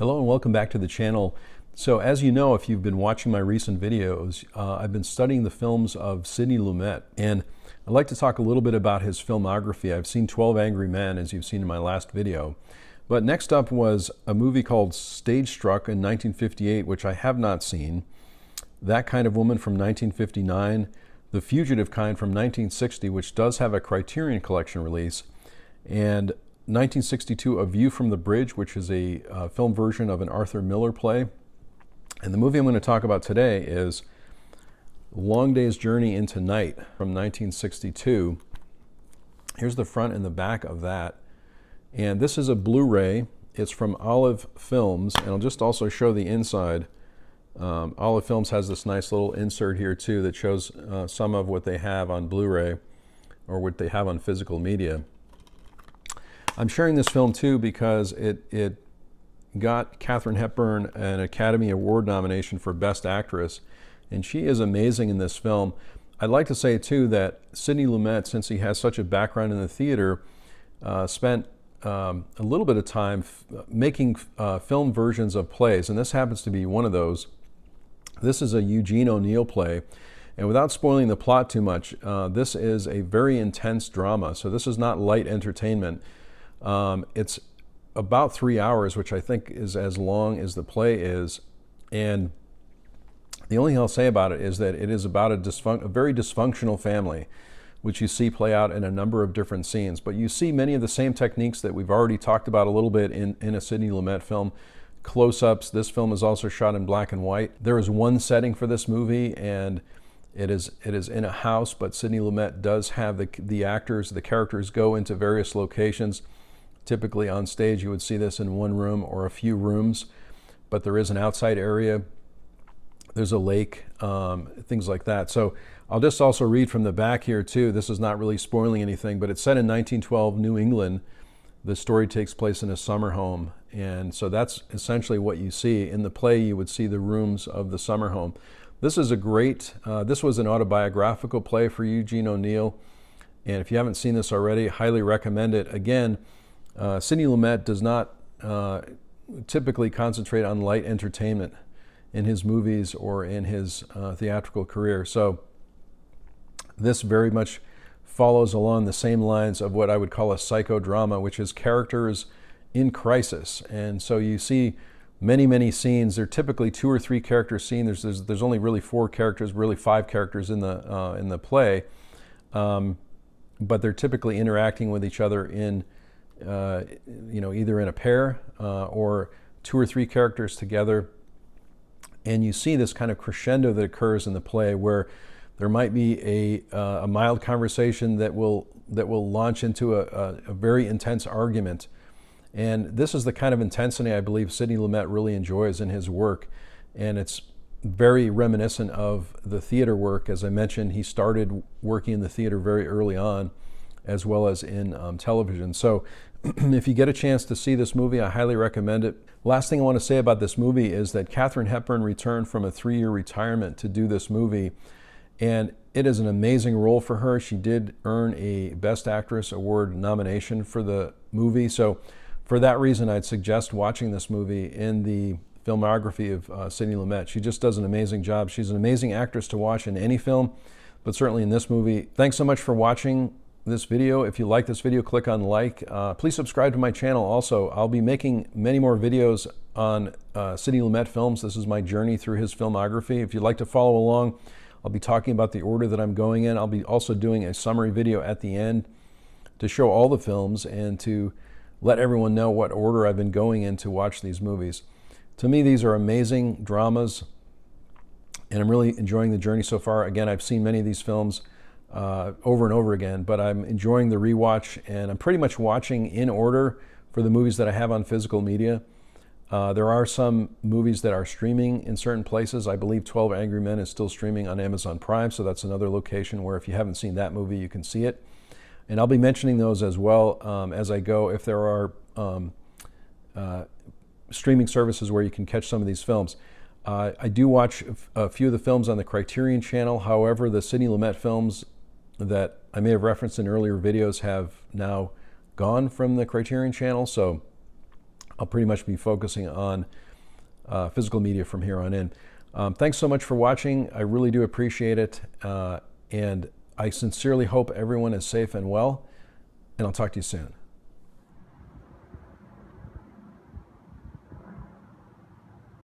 Hello and welcome back to the channel. So as you know, if you've been watching my recent videos, I've been studying the films of Sidney Lumet, and I'd like to talk a little bit about his filmography. I've seen 12 Angry Men, as you've seen in my last video. But next up was a movie called Stage Struck in 1958, which I have not seen, That Kind of Woman from 1959, The Fugitive Kind from 1960, which does have a Criterion Collection release, and 1962, A View from the Bridge, which is a film version of an Arthur Miller play. And the movie I'm going to talk about today is Long Day's Journey into Night from 1962. Here's the front and the back of that. And this is a Blu-ray. It's from Olive Films, and I'll just also show the inside. Olive Films has this nice little insert here too that shows some of what they have on Blu-ray or what they have on physical media. I'm sharing this film too because it got Katharine Hepburn an Academy Award nomination for Best Actress, and she is amazing in this film. I'd like to say too that Sidney Lumet, since he has such a background in the theater, spent a little bit of time making film versions of plays, and this happens to be one of those. This is a Eugene O'Neill play, and without spoiling the plot too much, this is a very intense drama, so this is not light entertainment. It's about 3 hours, which I think is as long as the play is. And the only thing I'll say about it is that it is about a very dysfunctional family, which you see play out in a number of different scenes. But you see many of the same techniques that we've already talked about a little bit in a Sidney Lumet film. Close-ups. This film is also shot in black and white. There is one setting for this movie, and it is in a house, but Sidney Lumet does have the actors, the characters go into various locations. Typically on stage you would see this in one room or a few rooms, but there is an outside area. There's a lake, things like that. So I'll just also read from the back here too. This is not really spoiling anything, but it's set in 1912 New England. The story takes place in a summer home, and so that's essentially what you see. In the play you would see the rooms of the summer home. This is a great, this was an autobiographical play for Eugene O'Neill, and if you haven't seen this already, highly recommend it. Again, Sidney Lumet does not typically concentrate on light entertainment in his movies or in his theatrical career. So this very much follows along the same lines of what I would call a psychodrama, which is characters in crisis. And so you see many scenes. They're typically 2 or 3 character scenes. There's only really 4 characters, really 5 characters in the play, but they're typically interacting with each other in either in a pair or 2 or 3 characters together. And you see this kind of crescendo that occurs in the play where there might be a mild conversation that will launch into a very intense argument. And this is the kind of intensity I believe Sidney Lumet really enjoys in his work. And it's very reminiscent of the theater work. As I mentioned, he started working in the theater very early on, as well as in television. So if you get a chance to see this movie, I highly recommend it. Last thing I want to say about this movie is that Katharine Hepburn returned from a 3-year retirement to do this movie, and it is an amazing role for her. She did earn a Best Actress Award nomination for the movie, so for that reason I'd suggest watching this movie in the filmography of Sidney Lumet. She just does an amazing job. She's an amazing actress to watch in any film, but certainly in this movie. Thanks so much for watching this video. If you like this video, click on like. Please subscribe to my channel also. I'll be making many more videos on Sidney Lumet films. This is my journey through his filmography. If you'd like to follow along, I'll be talking about the order that I'm going in. I'll be also doing a summary video at the end to show all the films and to let everyone know what order I've been going in to watch these movies. To me, these are amazing dramas, and I'm really enjoying the journey so far. Again, I've seen many of these films over and over again, but I'm enjoying the rewatch, and I'm pretty much watching in order for the movies that I have on physical media. There are some movies that are streaming in certain places. I believe 12 Angry Men is still streaming on Amazon Prime, so that's another location where if you haven't seen that movie, you can see it. And I'll be mentioning those as well as I go, if there are streaming services where you can catch some of these films. I do watch a few of the films on the Criterion channel. However, the Sidney Lumet films that I may have referenced in earlier videos have now gone from the Criterion channel, so I'll pretty much be focusing on physical media from here on in. Thanks so much for watching. I really do appreciate it. And I sincerely hope everyone is safe and well. And I'll talk to you soon.